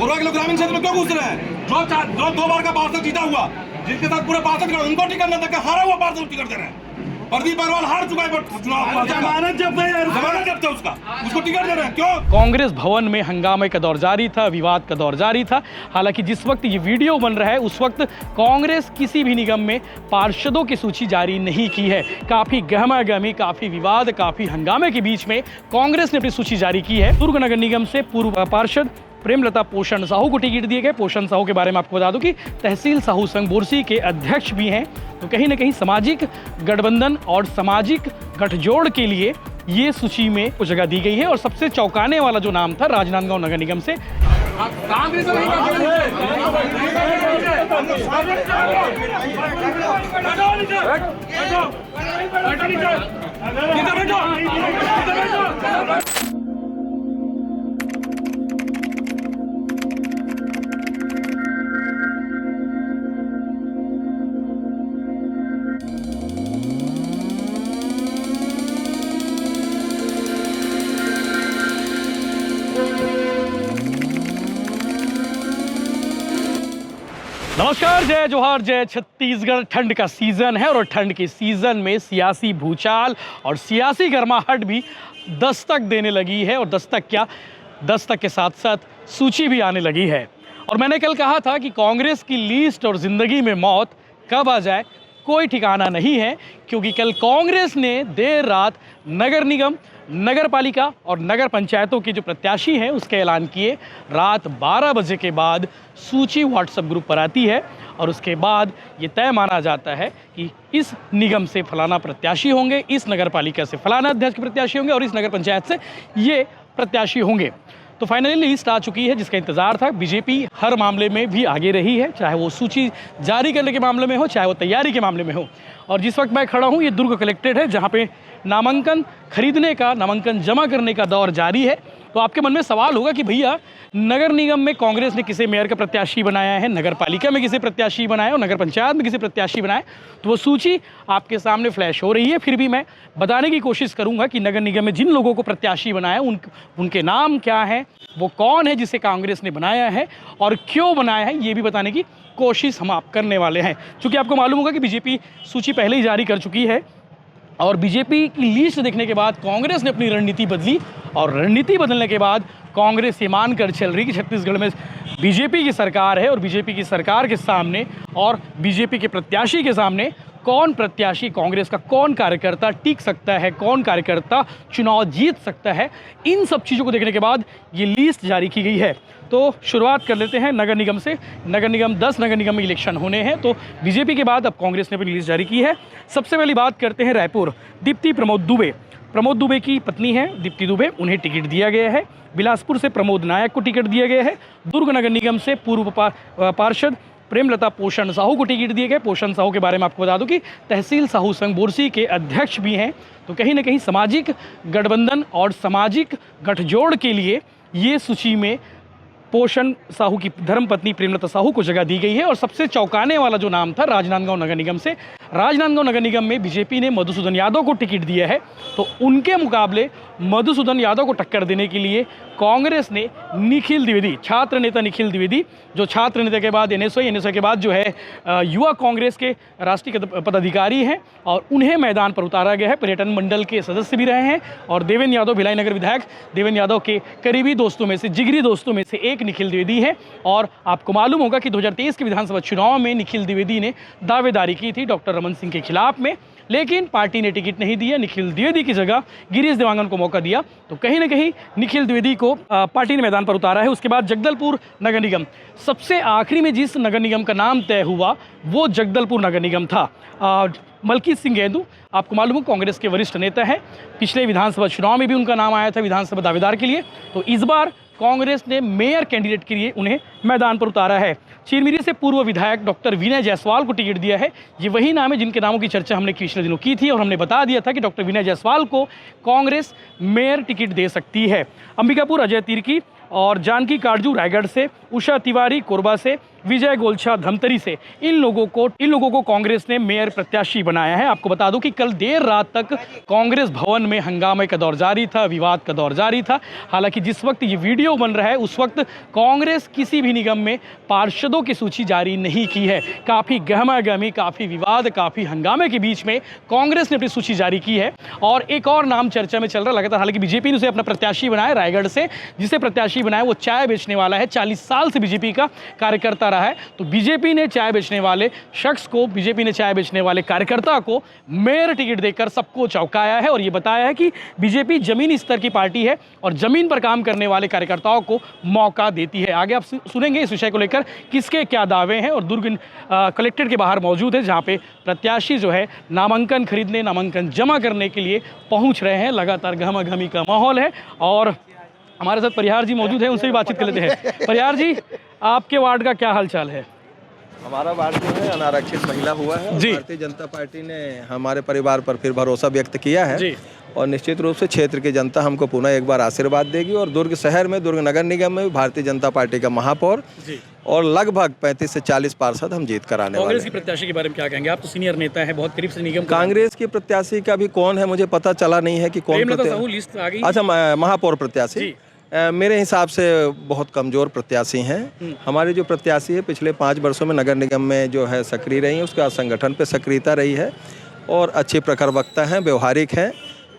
मुर्गा के लोग ग्रामीण क्षेत्र में क्यों घुस रहे हैं? जो 2 बार का पार्षद जीता हुआ, जिनके साथ पूरे पार्षद उनको टिकट न देकर हारा हुआ पार्षद टिकट दे रहे हैं। प्रदीप अग्रवाल हार चुका है चुनाव, जमानत जब्त है उसको टिकट दे रहे हैं। क्यों? कांग्रेस भवन में हंगामे का दौर जारी था, विवाद का दौर जारी था। हालांकि जिस वक्त ये वीडियो बन रहा है उस वक्त कांग्रेस किसी भी निगम में पार्षदों की सूची जारी नहीं की है। काफी गहमागहमी, काफी विवाद, काफी हंगामे के बीच में कांग्रेस ने अपनी सूची जारी की है। दुर्ग नगर निगम से पूर्व पार्षद प्रेमलता पोषण साहू को टिकट दिए गए। पोषण साहू के बारे में आपको बता दूं कि तहसील साहू संघ बोरसी के अध्यक्ष भी हैं। तो कहीं ना कहीं सामाजिक गठबंधन और सामाजिक गठजोड़ के लिए ये सूची में कुछ जगह दी गई है। और सबसे चौंकाने वाला जो नाम था राजनांदगांव नगर निगम से नमस्कार, जय जोहार, जय छत्तीसगढ़। ठंड का सीजन है और ठंड के सीजन में सियासी भूचाल और सियासी गर्माहट भी दस्तक देने लगी है। और दस्तक क्या, दस्तक के साथ साथ सूची भी आने लगी है। और मैंने कल कहा था कि कांग्रेस की लिस्ट और ज़िंदगी में मौत कब आ जाए कोई ठिकाना नहीं है, क्योंकि कल कांग्रेस ने देर रात नगर निगम, नगर पालिका और नगर पंचायतों के जो प्रत्याशी हैं उसके ऐलान किए। रात 12 बजे के बाद सूची व्हाट्सएप ग्रुप पर आती है और उसके बाद ये तय माना जाता है कि इस निगम से फलाना प्रत्याशी होंगे, इस नगर पालिका से फलाना अध्यक्ष के प्रत्याशी होंगे और इस नगर पंचायत से ये प्रत्याशी होंगे। तो फाइनली लिस्ट आ चुकी है जिसका इंतजार था। बीजेपी हर मामले में भी आगे रही है, चाहे वो सूची जारी करने के मामले में हो, चाहे वो तैयारी के मामले में हो। और जिस वक्त मैं खड़ा हूँ ये दुर्ग कलेक्ट्रेट है, जहाँ पे नामांकन खरीदने का, नामांकन जमा करने का दौर जारी है। तो आपके मन में सवाल होगा कि भैया नगर निगम में कांग्रेस ने किसे मेयर का प्रत्याशी बनाया है, नगर पालिका में किसे प्रत्याशी बनाया और नगर पंचायत में किसे प्रत्याशी बनाया, तो वो सूची आपके सामने फ्लैश हो रही है। फिर भी मैं बताने की कोशिश करूंगा कि नगर निगम में जिन लोगों को प्रत्याशी बनाया उनके नाम क्या हैं, वो कौन है जिसे कांग्रेस ने बनाया है और क्यों बनाया है, ये भी बताने की कोशिश हम आप करने वाले हैं। चूँकि आपको मालूम होगा कि बीजेपी सूची पहले ही जारी कर चुकी है और बीजेपी की लिस्ट देखने के बाद कांग्रेस ने अपनी रणनीति बदली। और रणनीति बदलने के बाद कांग्रेस ये मानकर चल रही कि छत्तीसगढ़ में बीजेपी की सरकार है और बीजेपी की सरकार के सामने और बीजेपी के प्रत्याशी के सामने कौन प्रत्याशी, कांग्रेस का कौन कार्यकर्ता टिक सकता है, कौन कार्यकर्ता चुनाव जीत सकता है, इन सब चीज़ों को देखने के बाद ये लिस्ट जारी की गई है। तो शुरुआत कर लेते हैं नगर निगम से। नगर निगम 10 नगर निगम में इलेक्शन होने हैं, तो बीजेपी के बाद अब कांग्रेस ने अपनी लिस्ट जारी की है। सबसे पहली बात करते हैं रायपुर। दीप्ति प्रमोद दुबे, प्रमोद दुबे की पत्नी है दीप्ति दुबे, उन्हें टिकट दिया गया है। बिलासपुर से प्रमोद नायक को टिकट दिया गया है। दुर्ग नगर निगम से पूर्व पार्षद प्रेमलता पोषण साहू को टिकट दिए गए। पोषण साहू के बारे में आपको बता दूं कि तहसील साहू संघ बोरसी के अध्यक्ष भी हैं। तो कहीं ना कहीं सामाजिक गठबंधन और सामाजिक गठजोड़ के लिए ये सूची में पोषण साहू की धर्मपत्नी प्रेमलता साहू को जगह दी गई है। और सबसे चौंकाने वाला जो नाम था राजनांदगांव नगर निगम से, राजनांदगांव नगर निगम में बीजेपी ने मधुसूदन यादव को टिकट दिया है। तो उनके मुकाबले मधुसूदन यादव को टक्कर देने के लिए कांग्रेस ने निखिल द्विवेदी, छात्र नेता निखिल द्विवेदी, जो छात्र नेता के बाद एनएसओ के बाद जो है युवा कांग्रेस के राष्ट्रीय पदाधिकारी हैं और उन्हें मैदान पर उतारा गया है। पर्यटन मंडल के सदस्य भी रहे हैं और देवेंद्र यादव, भिलाई नगर विधायक देवेंद्र यादव के करीबी दोस्तों में से, जिगरी दोस्तों में से एक निखिल द्विवेदी है। और आपको मालूम होगा कि 2023 के विधानसभा चुनाव में निखिल द्विवेदी ने दावेदारी की थी डॉक्टर रमन सिंह के खिलाफ में, लेकिन पार्टी ने टिकट नहीं दिया। निखिल द्विवेदी की जगह गिरीश देवांगन को मौका दिया। तो कहीं ना कहीं निखिल द्विवेदी को पार्टी ने मैदान पर उतारा है। उसके बाद जगदलपुर नगर निगम, सबसे आखिरी में जिस नगर निगम का नाम तय हुआ वो जगदलपुर नगर निगम था। मलकीत सिंह गेंदू, आपको मालूम है कांग्रेस के वरिष्ठ नेता हैं, पिछले विधानसभा चुनाव में भी उनका नाम आया था विधानसभा दावेदार के लिए। तो इस बार कांग्रेस ने मेयर कैंडिडेट के लिए उन्हें मैदान पर उतारा है। चिरमिरी से पूर्व विधायक डॉक्टर विनय जायसवाल को टिकट दिया है। ये वही नाम है जिनके नामों की चर्चा हमने पिछले दिनों की थी और हमने बता दिया था कि डॉक्टर विनय जायसवाल को कांग्रेस मेयर टिकट दे सकती है। अंबिकापुर अजय तिर्की और जानकी काटजू रायगढ़ से, उषा तिवारी कोरबा से, विजय गोलछा धमतरी से इन लोगों को कांग्रेस ने मेयर प्रत्याशी बनाया है। आपको बता दूं कि कल देर रात तक कांग्रेस भवन में हंगामे का दौर जारी था, विवाद का दौर जारी था। हालांकि जिस वक्त ये वीडियो बन रहा है उस वक्त कांग्रेस किसी भी निगम में पार्षदों की सूची जारी नहीं की है। काफ़ी गहमा-गहमी, काफ़ी विवाद, काफ़ी हंगामे के बीच में कांग्रेस ने अपनी सूची जारी की है और एक और नाम चर्चा में चल रहा लगातार। हालांकि बीजेपी ने उसे अपना प्रत्याशी बनाया रायगढ़ से, जिसे प्रत्याशी बनाया वो चाय बेचने वाला है, 40 साल से बीजेपी का कार्यकर्ता रहा है। तो बीजेपी ने चाय बेचने वाले शख्स को, बीजेपी ने चाय बेचने वाले कार्यकर्ता को मेयर टिकट देकर सबको चौंकाया है और ये बताया है कि बीजेपी जमीनी स्तर की पार्टी है और जमीन पर काम करने वाले कार्यकर्ताओं को मौका देती है। आगे आप सुनेंगे इस विषय को लेकर किसके क्या दावे हैं। और दुर्ग कलेक्ट्रेट के बाहर मौजूद है जहाँ पे प्रत्याशी जो है नामांकन खरीदने, नामांकन जमा करने के लिए पहुँच रहे हैं। लगातार गहमा-गहमी का माहौल है और हमारे साथ परिहार जी मौजूद हैं, उनसे भी बातचीत कर लेते हैं। परिहार जी, आपके वार्ड का क्या हालचाल है? हमारा वार्ड जो है अनारक्षित महिला हुआ है। भारतीय जनता पार्टी ने हमारे परिवार पर फिर भरोसा व्यक्त किया है जी। और निश्चित रूप से क्षेत्र की जनता हमको पुनः एक बार आशीर्वाद देगी और दुर्ग शहर में, दुर्ग नगर निगम में भी भारतीय जनता पार्टी का महापौर और लगभग 35 से 40 पार्षद हम जीत कराने वाले हैं। कांग्रेस की प्रत्याशी के बारे में क्या कहेंगे? आप तो सीनियर नेता हैं, बहुत करीब से निगम। कांग्रेस की प्रत्याशी का भी कौन है मुझे पता चला नहीं है कि कौन। अच्छा, महापौर प्रत्याशी मेरे हिसाब से बहुत कमज़ोर प्रत्याशी हैं। हमारे जो प्रत्याशी है पिछले 5 वर्षों में नगर निगम में जो है सक्रिय रही है, उसका संगठन पे सक्रियता रही है और अच्छे प्रखर वक्ता हैं, व्यवहारिक हैं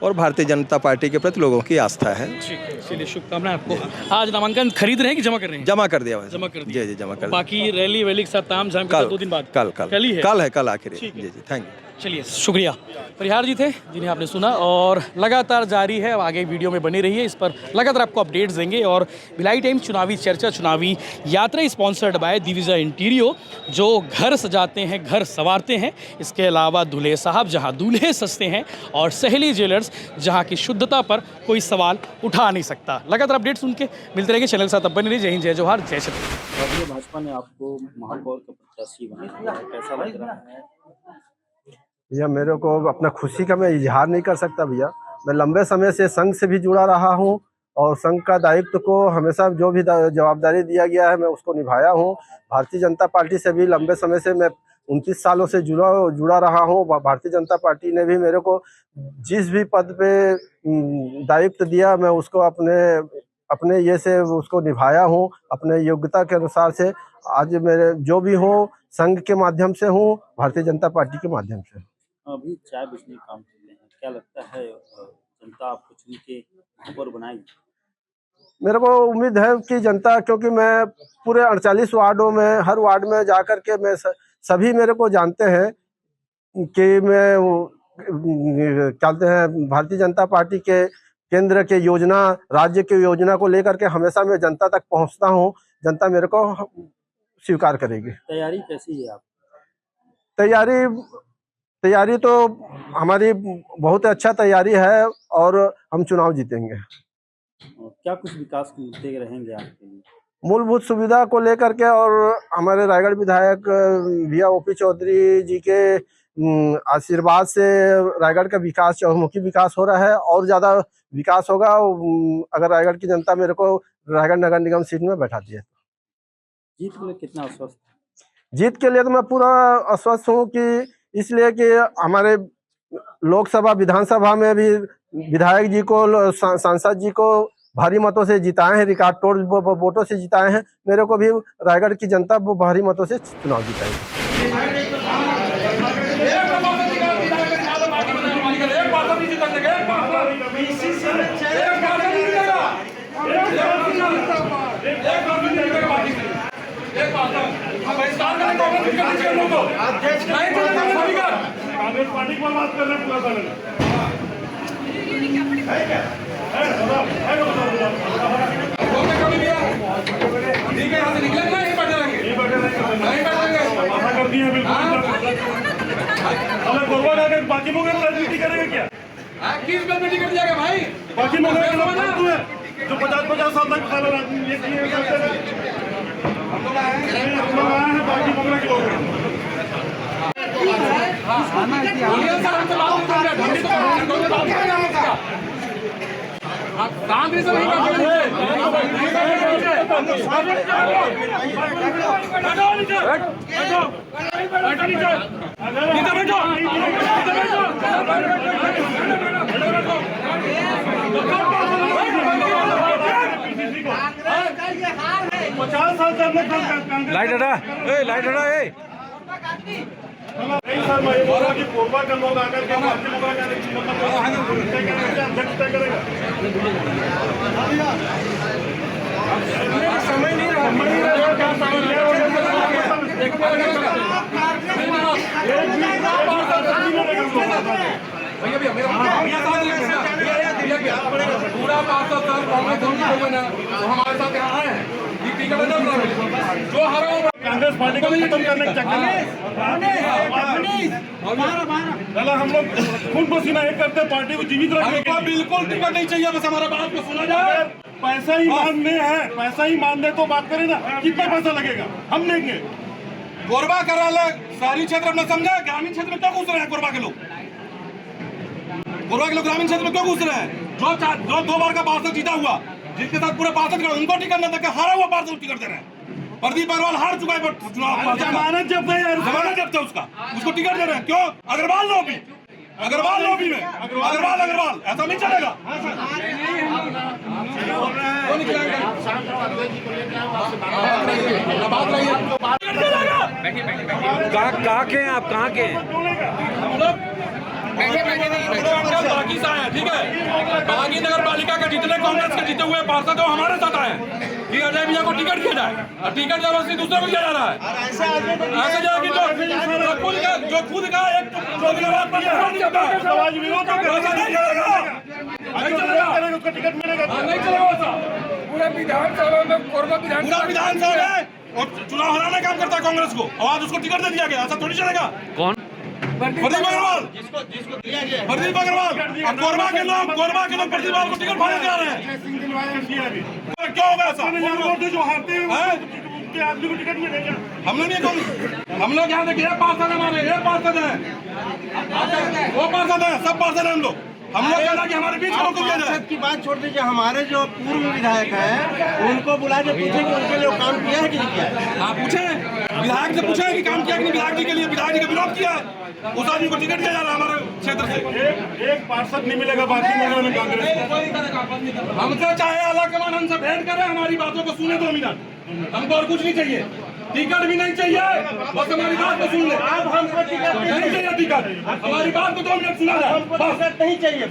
और भारतीय जनता पार्टी के प्रति लोगों की आस्था है। चलिए, शुभकामनाएं आपको। आज नामांकन खरीद रहे हैं कि जमा कर रहे हैं? जमा कर दिया है। जमा कर दिया। जी, जमा कर। बाकी रैली वैली के साथ ताम झाम के 2 दिन बाद? कल ही है। कल आखिर। जी, थैंक यू। चलिए, शुक्रिया। परिहार जी थे जिन्हें आपने सुना और लगातार जारी है। अब आगे वीडियो में बने रहिए, इस पर लगातार आपको अपडेट्स देंगे। और भिलाई टाइम्स चुनावी चर्चा, चुनावी यात्रा स्पॉन्सर्ड बाय दिविजा इंटीरियो, जो घर सजाते हैं, घर संवारते हैं। इसके अलावा दूल्हे साहब, जहां दूल्हे सस्ते हैं, और सहेली ज्वेलर्स, जहां की शुद्धता पर कोई सवाल उठा नहीं सकता। लगातार अपडेट सुन के मिलते रहेंगे चैनल के साथ। अब बने रहिए। जय हिंद, जय जोहार, जय श्री राम। भाजपा ने आपको महापौर का प्रत्याशी बनाया, कैसा लग रहा है? भैया, मेरे को अपना खुशी का मैं इजहार नहीं कर सकता भैया। मैं लंबे समय से संघ से भी जुड़ा रहा हूं और संघ का दायित्व को हमेशा जो भी जवाबदारी दिया गया है मैं उसको निभाया हूं। भारतीय जनता पार्टी से भी लंबे समय से मैं 29 सालों से जुड़ा रहा हूं। भारतीय जनता पार्टी ने भी मेरे को जिस भी पद पे दायित्व दिया मैं उसको अपने ये से उसको निभाया हूं, अपने योग्यता के अनुसार से। आज मेरे जो भी हो संघ के माध्यम से हूँ, भारतीय जनता पार्टी के माध्यम से। अभी चाय बेचने का काम करते हैं, क्या लगता है जनता आपको चुन के महापौर बनाएगी? मेरे को उम्मीद है कि जनता, क्योंकि मैं पूरे 48 वार्डों में, हर वार्ड में जाकर के मैं सभी मेरे को जानते हैं कि मैं कहते हैं भारतीय जनता पार्टी के केंद्र के योजना, राज्य की योजना को लेकर के हमेशा मैं जनता तक पहुंचता हूं। जनता मेरे को स्वीकार करेगी। तैयारी कैसी है आप? तैयारी तो हमारी बहुत अच्छा तैयारी है और हम चुनाव जीतेंगे। क्या कुछ विकास के मुद्दे रहेंगे आपके लिए? मूलभूत सुविधा को लेकर के, और हमारे रायगढ़ विधायक भैया ओपी चौधरी जी के आशीर्वाद से रायगढ़ का विकास, चहुमुखी विकास हो रहा है और ज़्यादा विकास होगा अगर रायगढ़ की जनता मेरे को रायगढ़ नगर निगम सीट में बैठाती है। जीत के लिए कितना आश्वस्त? जीत के लिए तो मैं पूरा आश्वस्त हूँ, कि इसलिए कि हमारे लोकसभा, विधानसभा में भी विधायक जी को, सांसद जी को भारी मतों से जिताए हैं, रिकॉर्ड तोड़ वोटों से जिताए हैं। मेरे को भी रायगढ़ की जनता भारी मतों से चुनाव जिताएगी। कांग्रेस पार्टी की बात कर रहे हैं। बाकी मुगल राजनीति करेंगे क्या? किस बात में टिकट दिया गया भाई? बाकी मुगल के लोग फालतू है जो 50 साल तक साला राजनीति करते हैं। हम लोग आए हैं बाकी मुगल के लोग। कांग्रेस लाइट हटा, लाइट हटा, नहीं सर, मैं ये बोल रहा कि कोरबा के लोग आकर के अध्यक्ष तय करेगा। समय नहीं रहा, पूरा 500 साल कांग्रेस हमारे साथ यहाँ आए हैं, जो हरा कांग्रेस पार्टी को खत्म करने के चक्कर में चला हम लोग खून पसीना एक करते पार्टी को जीवित रखने के लिए। बिल्कुल टिकट नहीं चाहिए, बस हमारा बात को सुना जाए। पैसा ही मानने हैं, पैसा ही मानने तो बात करें ना, कितना पैसा लगेगा हम देंगे। कोरबा करा ले, शहरी क्षेत्र में समझा, ग्रामीण क्षेत्र में क्यों घुस रहे हैं कोरबा के लोग? कोरबा के लोग ग्रामीण क्षेत्र में क्यों घुस रहे हैं? जो 2 बार का पार्षद जीता हुआ, जिसके साथ पूरे पार्षद उनको टिकट न देकर हारा हुआ पार्षद टिकट दे रहे हैं। प्रदीप अग्रवाल हार चुका है चुनाव, जमानत जब्त है यार, जमानत जब्त है उसका, उसको टिकट दे रहे हैं। क्यों? अग्रवाल लॉबी में, अग्रवाल ऐसा नहीं चलेगा। कहाँ के हैं आप, कहाँ के हैं? बाकी सा है, ठीक है। बागी नगर पालिका के जितने कांग्रेस के जीते हुए पार्षद है हमारे साथ आए कि अजय भैया को टिकट दिया जाए, और टिकट जबरदस्ती दूसरे को दिया जा रहा है। ऐसे जाएगी जो खुद का एक उसका टिकट मिलेगा, नहीं चलेगा वैसा। पूरा विधानसभा में और चुनाव हराने काम करता है कांग्रेस को, और आज उसको टिकट दे दिया गया, ऐसा थोड़ी चलेगा। कौन? प्रदीप अग्रवाल, प्रदीप अग्रवाल। अब कोरबा के लोग प्रदीप अग्रवाल को टिकट फाड़ने जा रहे हैं। क्या होगा ऐसा? जो हारते हैं उनके आदमी को टिकट मिलेगा। हम लोग नहीं, हम लोग यहाँ देखिए पार्षद हमारे, ये पार्षद है, वो पार्षद है, सब पार्षद है हम लोग कहना कि हमारे बीच लोग पार्षद की बात छोड़ दीजिए, हमारे जो पूर्व विधायक हैं उनको बुला के पूछे कि उनके लिए काम किया है कि नहीं किया है। आप पूछे विधायक से, पूछे कि काम किया कि नहीं विधायक जी के लिए, विधायक जी का विरोध किया है, उस आदमी को टिकट दिया जा रहा है हमारे क्षेत्र से। एक पार्षद नहीं मिलेगा बाकी नगर में कांग्रेस को। हमसे चाहे अलग कमान हमसे भेंट करे, हमारी बातों को सुने 2 मिनट, हमको और कुछ नहीं चाहिए, टिकट भी नहीं चाहिए, बस हमारी बात को सुन ले। अब हमको टिकट नहीं चाहिए, टिकट हमारी बात को 2 मिनट सुना जाए, नहीं चाहिए।